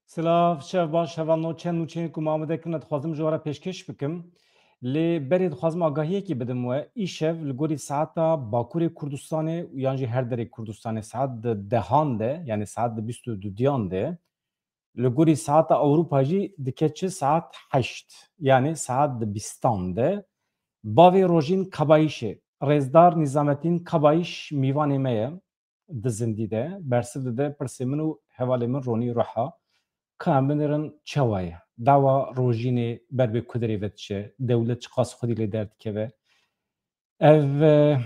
Silav şev baş hevan noçen nûçeyên ku mamede kirin dixwazim ji we re pêşkêş bikim. Lê berê dixwazim agahiyekê bidim we îşev li gorî saeta Bakurê Kurdistanê yan jî her derê Kurdistanê saet di dehan de yani saet di bîst û duyan de li gorî saeta Ewropa jî dike çi saet heşt yani saet di bîstan de bavê rojîn Kabayîşê Rêzdar Nîzametîn Kabayîş mîvanê me ye di zindî de bersiv dide pirsê min û hevalê min ronî riha Kambenerin çawaya. Dava rojînê ber vê kudirê ve diçe, dewlet çi qas xwedî lê derdikeve. Ev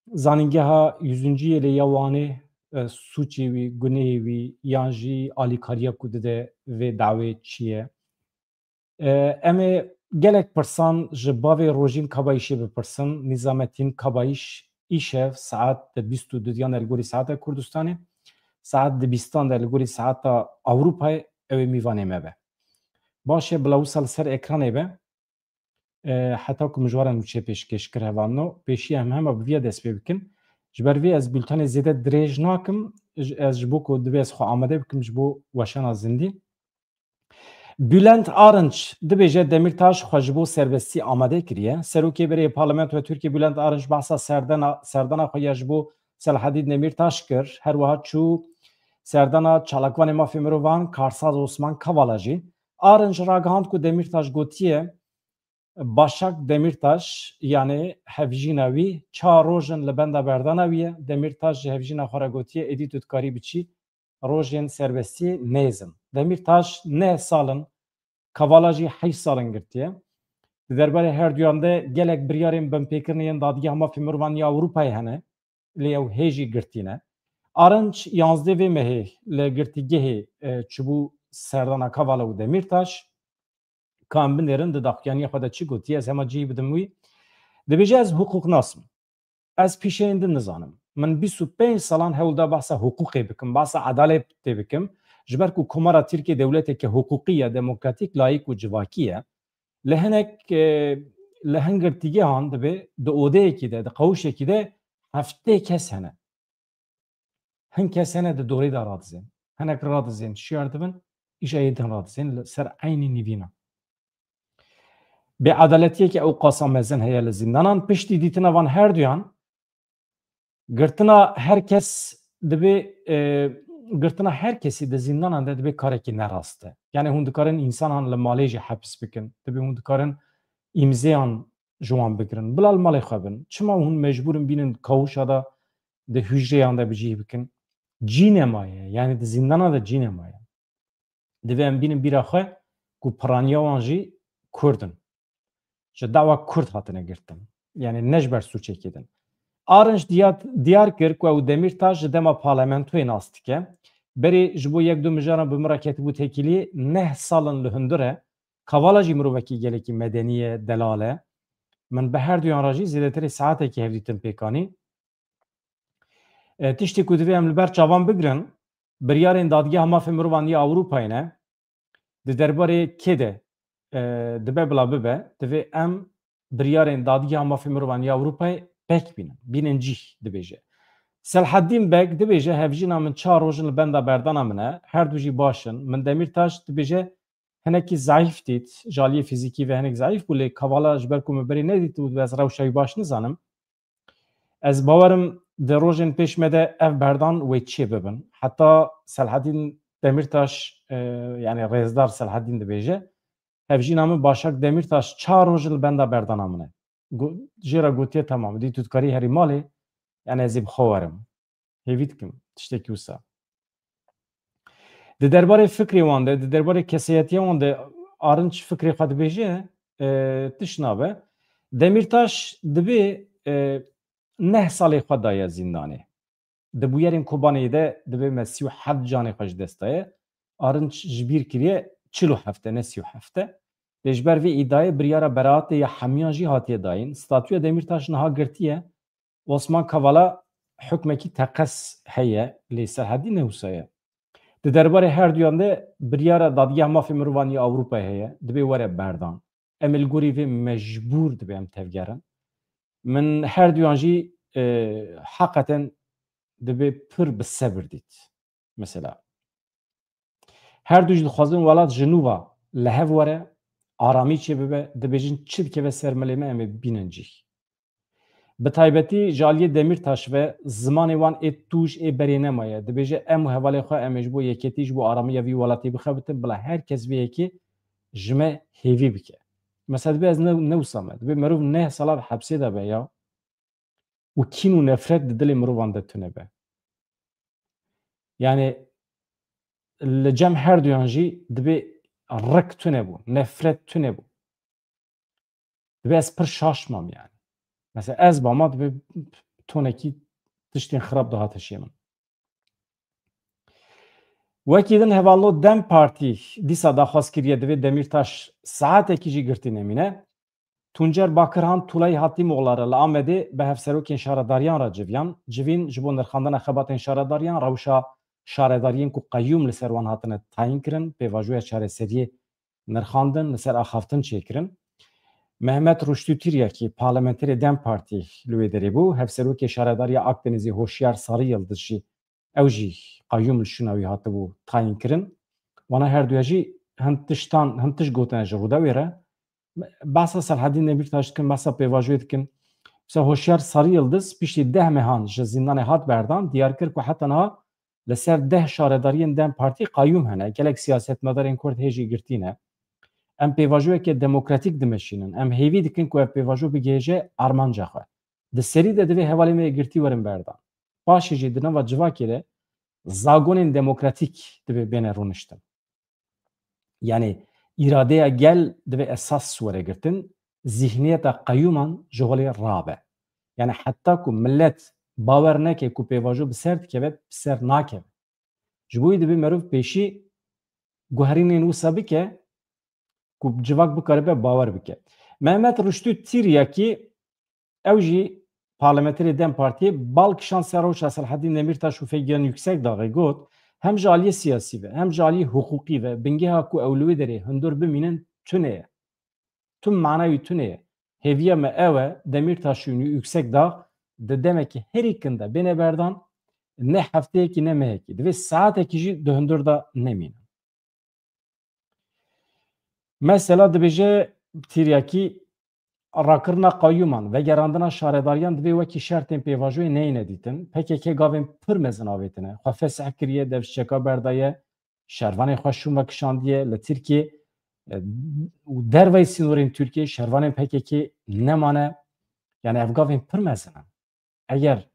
zanîngeha 100. yêlê ya Wanê sûçê wî, gunehê wî yan jî alîkariya ku dide vê dawê çi ye? Em ê gelek pirsan ji bavê rojîn Kabayîşê bipirsin. Nîzametîn Kabayîş îşev saet di bîst û duyan li gorî saeta Kurdistanê, saet di bîstan de li gorî saeta Ewropayê ew ê mîvanê me be. Baş e bila wisa li ser ekranê be heta ku mijwaran nûçe pêşkêş kir hevano pêşî em hema bi vî dest pê bikin. Ji ber vê ez bültenê zêde dirêj nakim ez ji bo ku divê ez xwe amade bikim ji bo weşana zindî. Bülent Arınç dibêje Demirtaş xwe ji bo serbestî amade kiriye. Serokê Berê Parlamentoya Tirkiye Bülent Arınç behsa serdana xwe ya ji bo Selaheddîn Demirtaş kir. Her wiha çû serdana çalakvanê mafê mirovan Karsaz Osman Kavala jî. Arınç ragihand ku Demirtaş gotiye Başak Demirtaş yani hevjîna wî çar rojin li benda berdana wî ye. Demirtaş ji hevjîna xwe re gotiye êdî tu dikarî biçî rojên serbestiyê nêzin. Demirtaş neh salin Kavala jî 8 salin girtiye. Di derbarê her duyan de gelek biryarên binpêkirinê yên dadgeha mafê mirovan ya Ewropayê hene lê ew hê jî girtîne. Arınç 11 vê mehê li girtîgehê çûbû serdana Kavala û Demirtaş kan binêrin di daxuyaniya xwe de çi gotiye ez hema cihî bidim wî. Dibêje ez hukuknas im. Ez pîşeyên din nizanim. Min 25 salan hewlda behsa hukukê bikim, behsa edaletê bikim. Ji ber ku komara Tirkiye dewleteke hukukî ye, demokratîk, layîk û civakî ye. Li hinek li hin girtîgehan dibe di odeyekî de, di qewşekî de heftê kes hene. Hin kes hene di dorê de radizên. Hinek radizên şiyar dibin, îşa yê din radizên li ser eynî nîvînan. Beadaletiyekî ew qasa mezin heye li zindanan piştî dîtina van her duyan girtina herkes dibe girtina herkesî di zindanan de dibe karekî nerast e. Yani hûn dikarin însanan li malê jî hepis bikin. Dibe hûn dikarin îmzêyan ji wan bigirin. Bila li malê xwe bin. Çima hûn mecbûrin bînin kawşa da di hûjreyan de bijî bikin. Cî nemaye yani di zindana de cî nemaye. Dibe em bînin bîra xwe ku piraniya wan jî Kurd in. Ji dawa Kurd hatine girtin. Yani ne ji ber sûçekê din. Arınç diyar kir ku ew Demirtaş ji dema parlamentoyê nas dike. Berê ji bo yek du mijaran bi min re ketibû tekiliyê neh salin li hundir e. Kavala jî mirovekî gelekî medenî ye, delal e. Min bi her duyan re jî zêdetirê saetekî hevdîtin pêkanî. Tiştê ku divê em li ber çavan bigirin, biryarên dadgeha mafê mirovan ya Ewropayê ne, di derbarê kê de dibe bila bibe, divê em biryarên dadgeha mafê mirovan ya Ewropayê pek bînin. Bînin cih dibêje. Selaheddîn Beg dibêje hevjîna min çar rojin li benda berdana min e, her du jî baş in. Min Demirtaş dibêje hinekî zayıf dît, ji aliyê fîzîkî ve hinek zayıf bû lê Kavala ji ber ku min berê nedîtibû ve ez rewşa wî baş nizanim. Ez bawerim di rojên pêş me de ev berdan wê çê bibin. Heta Selaheddîn Demirtaş yani Rêzdar Selaheddîn dibêje hevjîna min Başak Demirtaş çar roj li benda berdana min e. Jê re gotiye temam dî tu dikarî herî malê yani ez ê bi xwe werim. Hêvî dikim tiştekî wisa. Di derbarê fikrê wan de, di derbarê keseyetiya wan de Arınç fikrê xwe dibêje tiş nabe. Demirtaş dibe neh salê xwe daye zindanê. Di bûyerên Kobaniyê de dibe me 37 canê xwe ji dest daye. Arınç ji bîr kiriye 47 ne 37. Lê ji ber vê îdayê biryara beraatê ya hemiyan jî hatiye dayîn. Statûya Demirtaş niha girtiye. Osman Kavala hukmekî teqes heye lê Selaheddîn ne wisa ye. Di derbarê her duyan de biryara dadgeha mafê mirovan ya Ewropayê heye. Dibe were berdan. Em li gorî vê mecbûr dibe em tevgerin. Min her duyan jî heqeten dibe pir bi sebir dît. Mesela. her du jî dixwazin welat ji nû ve li hev were aramî çê bibe dibêjin çi dikeve ser milê me em ê bînin cih. Bi taybetî ji aliyê Demirtaş ve zimanê wan ê tûj ê berê nemaye dibêje em û hevalê xwe em ê ji bo yeketî ji bo aramiya vî welatê bixebitin bila herkes vê yekê ji me hêvî bike. Mesela dibe ez newsame dibe mirov neh sala bi hepsê de be ya û kîn û nefret di dilê mirovan de tune be. Yani li cem her duyan jî dibe rek tune bû, nefret tune bû. Dibe ez pir şaşmam yani. Mesela ez bama dibe tonekî tiştên xirab dihate şê min. Wekî din hevallo Dem Partî dîsa daxwaz kiriye divê Demirtaş saetekî jî girtî nemîne. Tuncer Bakirhan Tulay Hatîmoğulları li Amedê bi hevserokên şaredariyan re civiyan. Civîn ji bo nirxandina xebatên şaredariyan rewşa şaredariyên ku qeyyûm li ser wan hatine tayin kirin, pêvajoya çareseriyê nirxandin li ser axaftin çêkirin. Mehmet Ruştû Tiryakî parlamenterê Dem Partî li wê derê bû. Hevserokê şaredariya Akdenizê Hoşyar Sarı Yıldız jî ew jî qeyyûm li şûna wî hatibû tayin kirin. Wana her duya jî hin tişt gotin ji rûda wê re bahsa Selhedîn Demirtaş dikin, bahsa pêvajoyê dikin. Mesela Hoşyar Sarı Yıldız piştî 10 mehan ji zindanê hat berdan diyar kir ku heta niha li ser 10 şaredariyên Dem Partî qeyyûm hene. Gelek siyasetmedarên Kurd hê jî girtîne. Em pêvajoyeke demokratîk dimeşînin. Em hêvî dikin ku ev pêvajo bigêje armanca xwe. Di serî de divê hevalê me girtî werin berdan. Paşê jî di nava civakê de zagonên demokratîk dibe bêne rûniştin. Yani îradeya gel dibe esas weregirtin, zihniyeta qeyyûman ji holê rabe. Yani heta ku millet bawer neke ku pêvajo bi ser dikeve, bi ser nakeve. Ji bo wî dibe merov pêşî guherînên wisa bike ku civak bikaribe bawer bike. Mehmet Ruştû Tiryakî ew jî parlamenterê Dem Partiyê balkişan ser rewşa Selhedîn Demirtaş û Feygiran Yüksekdağê got hem ji aliyê siyasî ve hem ji aliyê hukukî ve bingeha ku ew li wê derê hundir bimînin tune ye. Tüm manayî tune ye. Hêviya me ew e Demirtaş û Yüksekdağ di demekî herî kin de bêne berdan ne hefteyekî ne mehekî. Divê saetekî jî di hundir de nemînin. Mesela dibêje Tiryakî rakirina qeyyûman vegerandina şaredariyan divê wekî şertên pêvajoyê neyîne dîtin. PKK gavên pir mezin avêtine. Xwe fesih kiriye, devşikeka berdaye, şervanê xwe şûm vekişandiye li Tirkiye û derveyî sînorên Tirkiye şervanên PKK nemane. Yani ev gavên pir mezin in. Eger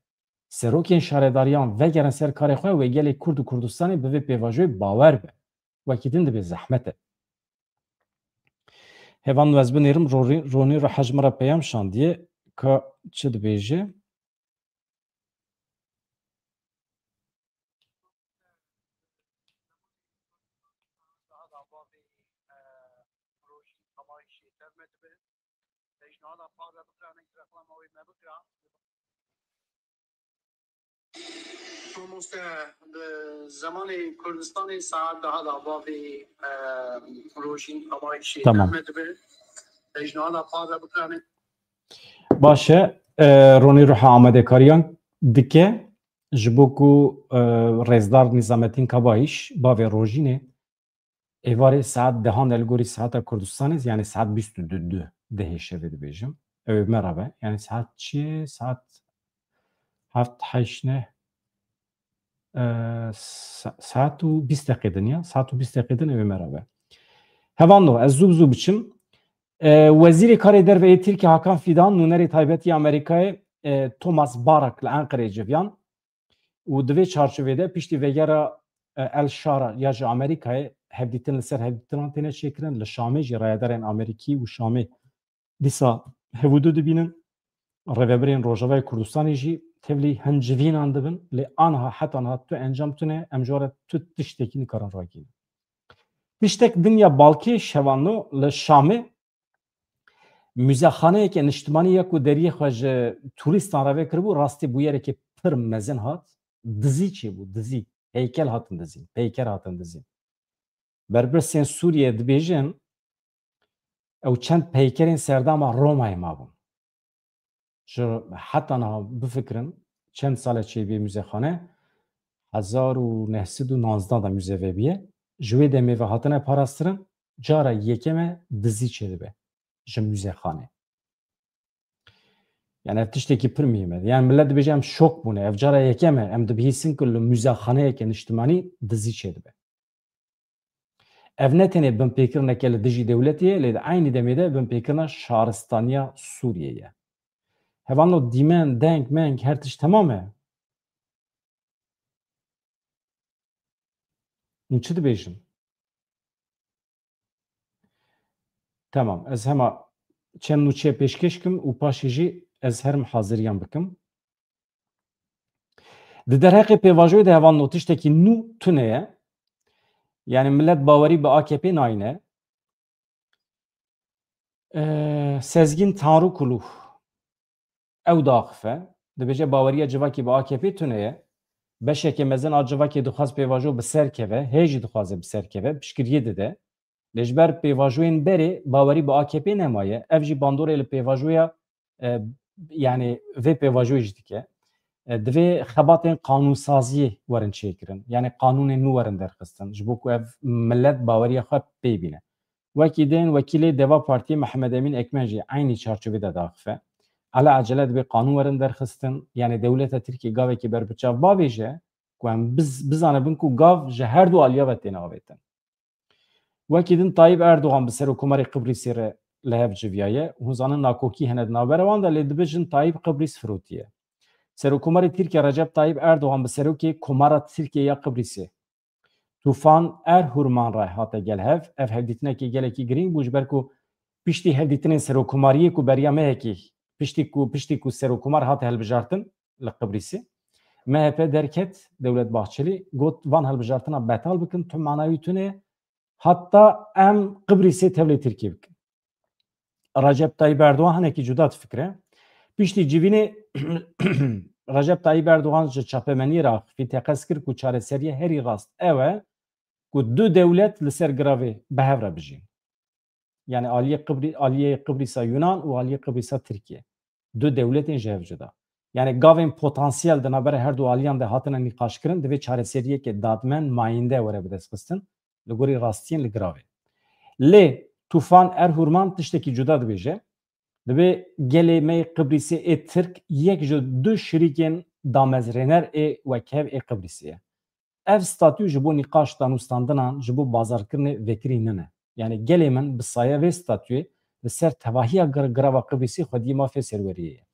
serokên şaredariyan vegerin ser karê xwe wê gelê Kurd û Kurdistanê bi vê pêvajoyê bawer be. Wekî din dibe zehmet e. Hevan ez binêrim ronî re hejmara peyam şandiye ka çi dibêje? زمان کردستان ساعت daha da بابی روشین کمایشی Tamam. پیشنهاد پاره بکنه. Baş e ronî ruha amadekariyan dike ji bo ku Rêzdar Nizamettin Kabayîş bavê Rojînê êvarê saet dehan elgorî saeta Kurdistanê yani saet 22 dehê şevê dibêjim. Ew ê me re be. Yani saet çi ye? Saet heft heşt neh saet û 20 deqê din ya. Saet û 20 deqê din ew ê me re be. Hevan no ez zû biçim. Wezîrê Karê Derveyê Tirkiye Hakan Fidan nûnerê taybetî Amerîkayê Thomas Barak li Enqereyê civiyan û di vê çarçovê de piştî vegera El Şara ya ji Amerîkayê hevdîtin li ser hevdîtinan têne çêkirin li Şamê jî rayedarên Amerîkî û Şamê dîsa hevûdû dibînin rêveberên Rojavayê Kurdistanê jî tevlî hin civînan dibin lê aniha heta niha tu encam tune em ji were tu tiştekî nikarin ragihînin. Tiştek dinya balkê şevanno li Şamê müzexaneyeke niştimanî ya ku deriyê xwe ji turîstan re vekiribû rastî bû yerekê pir mezin hat dizî çêbû dizî heykel hatin dizîn peyker hatin dizîn berpirsên Sûriyê dibêjin ew çend peykerên serdama Romayê mabûn ji heta niha bifikirin çend sal e çêbûye müzexane 1919 da müze vebîye جوی دمی و هاتنه پاراسترن جارا یکمه دزی چه دبه ji müzexane. Yani ev tiştekî pir mühim e. Yani millet dibêje em şok bûne. Ev cara yekem e. Em dibihîsin ku li müzexaneyeke niştimanî dizî çêdibe. Ev ne tenê binpêkirineke li dijî dewletê ye, lê di aynî demê de binpêkirina şaristaniya Sûriyê ye. Hevan dîmen, deng, meng her tişt temam e. Hûn çi dibêjin? Tamam. Ez hema çend nûçeyê pêşkêş kim û paşê jî ez herim haziriyan bikim. Di derheqê pêvajoyê de hevan tiştekî nû tune ye. Yani millet bawerî bi AKP nayîne. Sezgin Tanrıkulu ew daxife dibêje baweriya civakê bi AKP tune ye. Beşekê mezin a civakê dixwaz pêvajo bi ser keve, hê jî dixwaze bi ser keve, piştgiriyê dide. Lê ji ber pêvajoyên berê bawerî bi AKP nemaye. Ev jî bandorê li pêvajoya yani vê pêvajoyê jî dike. Divê xebatên qanûnsaziyê werin çêkirin. Yani qanûnên nû werin derxistin. Ji bo ku ev millet baweriya xwe pê bîne. Wekî tên Wekîlê Deva Partiyê Mehmed Emîn Ekmen jî aynî çarçovê de daxife. Ala acele divê qanûn werin derxistin. Yani dewleta Tirkiye gavekî berbiçav bavêje ku em bizanibin ku gav ji her du aliya ve têne avêtin. Wekî din Tayyip Erdogan bi Serokkomarê Qibrîsê re li hev civiyaye. Hûn zanin nakokî hene di navbera wan de lê dibêjin Tayyip Qibrîs firotiye. Serokkomarê Tirkiye Recep Tayyip Erdogan bi serokê Komara Tirkiye ya Qibrîsê Tufan Erhurman re hate gel hev. Ev hevdîtinekê gelekî girîng bû ji ber ku piştî hevdîtinên serokkomariyê ku beriya mehekî piştî ku serokkomar hate helbijartin li Qibrîsê. MHP derket Devlet Bahçeli got van helbijartina betal bikin tu manayî tune hatta em Qibrîsê tevlê Tirkiye bikin. Recep Tayyip Erdogan hinekî cuda fikre. Piştî civînê Recep Tayyip Erdogan ji çapemeniyê re axivî teqez kir ku çareseriya herî rast ew e ku du dewlet li ser giravê bihev re bijîn. Yani aliyê Qibrîsa Yunan û aliyê Qibrîsa Tirkiye. Du dewletên ji hev cuda. Yani gavên potansiyel di navbera her du aliyan de hatine nîqaşkirin divê çareseriyekê dadmen mayînde were bi dest xistin li gorî rastiyên li giravê. Lê Tufan Erhurman tiştekî cuda dibêje. Divê gelê me Qibrîsê ê Tirk yek ji du şirîkên damezrêner ê wekhev ê Qibrîsê ye. Ev statû ji bo nîqaş danûstandinan ji bo bazarkirinê vekirî nin e. Yani gelê min bi saya vê statûyê li ser tevahiya girava Qibrîsê xwediyê mafê serweriyê ye.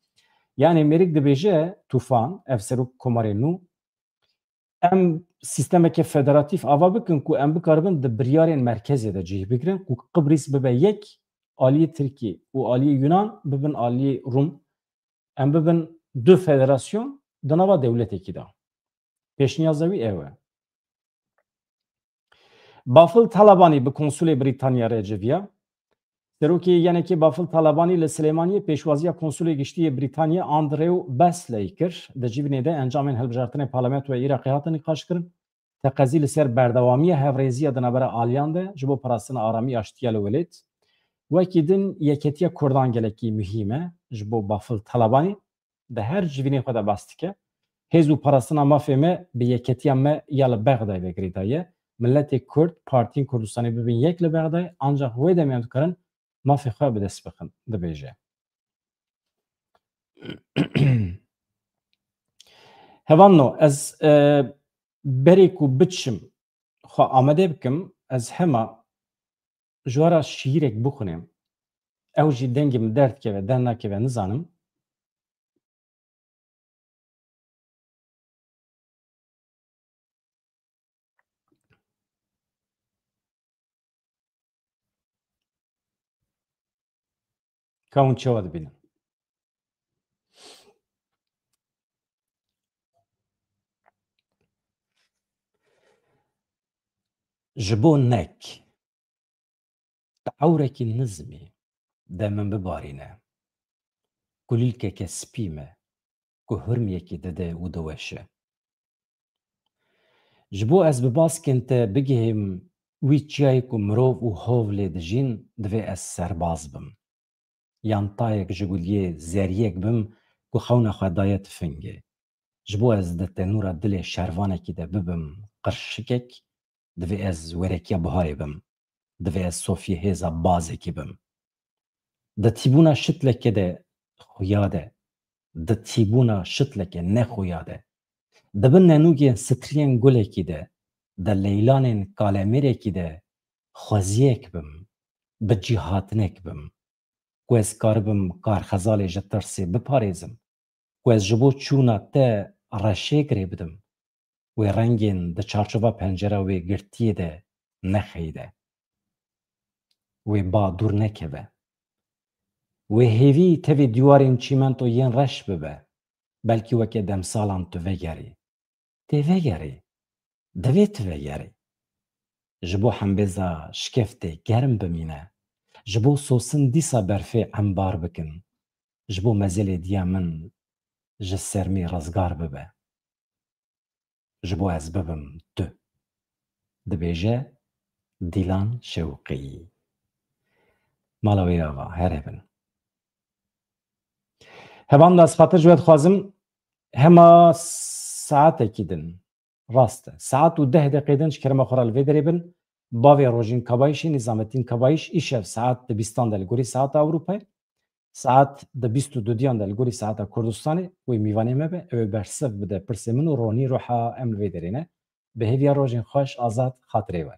Yani mêrik dibêje Tufan ev Serokkomarê nû em sîstemeke federatîv ava bikin ku em bikaribin di biryarên merkezê de cih bigirin ku Qibrîs bibe yek aliyê Tirkiye û aliyê Yunan bibin aliyê Rum em bibin du federasyon di nava dewletekî de. Pêşniyaza wî ew e. Bafıl Talebanî bi Konsulê Brîtanya re civiya. Serokê yenekê Bafıl Talebanî li Silêmaniyê pêşwaziya Konsulê Giştî Brîtanya Andrew Besley kir. Di civînê de encamên hilbijartinê Parlamentoya Iraqê hatin nîqaşkirin. Teqezî li ser berdewamiya hevrêziya di navbera aliyan de ji bo parastina aramî aştiya li welêt. Wekî din yeketiya Kurdan gelekî mühîm e ji bo Bafıl Talebanî di her civînê xwe de bas dike. Hêz û parastina mafê me bi yeketiya me ya li Bexdayê vegirî daye. Milletê Kurd Partiyên Kurdistanê bibin yek li Bexdayê ancak wê demê dikarin mafê xwe bi dest bixin dibêje. Hevan ez berê ku biçim xwe amade bikim ez hema ji wara şîrek bixwînim ew jî dengê min derdkeve dernakeve nizanim ka hûn çawa dibînin. Ji bo nek ewrekî nizmê de min bibarîne kulîlkeke spî me ku hirmyekê dide û diweşe. Ji bo ez bi baskên te bigihêm wî çiyayê ku mirov û hov lê dijîn divê ez serbaz bim. Yan tayek ji guliyê zeriyek bim ku xewna xwe daye tifingê. Ji bo ez di tenûra dilê şervanekî de bibim qirşikek Divê ez wêrekiya biharê bim. Divê ez sofiyê hêza bazekî bim. Di tîbûna şitlekê de xuya de, di tîbûna şitlekê nexuya de, di bin nenûgên striyên gulekî de, di leylanên kalemêrekî de xweziyek bim, bi cîhatinek bim. Ku ez karibim karxezalê ji tirsê biparêzim. Ku ez ji bo çûna te reşêgirê bidim. Wê rengên di çarçova pencera wê girtiyê de nexeyde. Wê ba dûr nekeve. Wê hêvî tevê dîwarên çîmento yên reş bibe. Belkî weke demsalan tu vegerî. Tê vegerî. Divê tu vegerî. Ji bo hembêza şikeftê germ bimîne. Ji bo sosin dîsa berfê embar bikin. Ji bo mezelê diya min ji sermê rizgar bibe. Ji bo ez bibim tu. Dibêje Dîlan Şewqî. Mala wê ava her hebin. Hevan da ez xatir ji we dixwazim hema saetekî din. Rast e. Saet û 10 deqê din ji kerema xwe re li vê derê bin. Bavê Rojîn Kabayişê Nîzamettin Kabayîş îşev saet di 20 de li gorî saeta Ewropayê. Saet di 22 de li gorî saeta Kurdistanê wê mîvanê me be ew ê bersiv bide pirsê min û ronî roha em li vê derê ne. Bi hêviya rojên xweş azad xatirê we.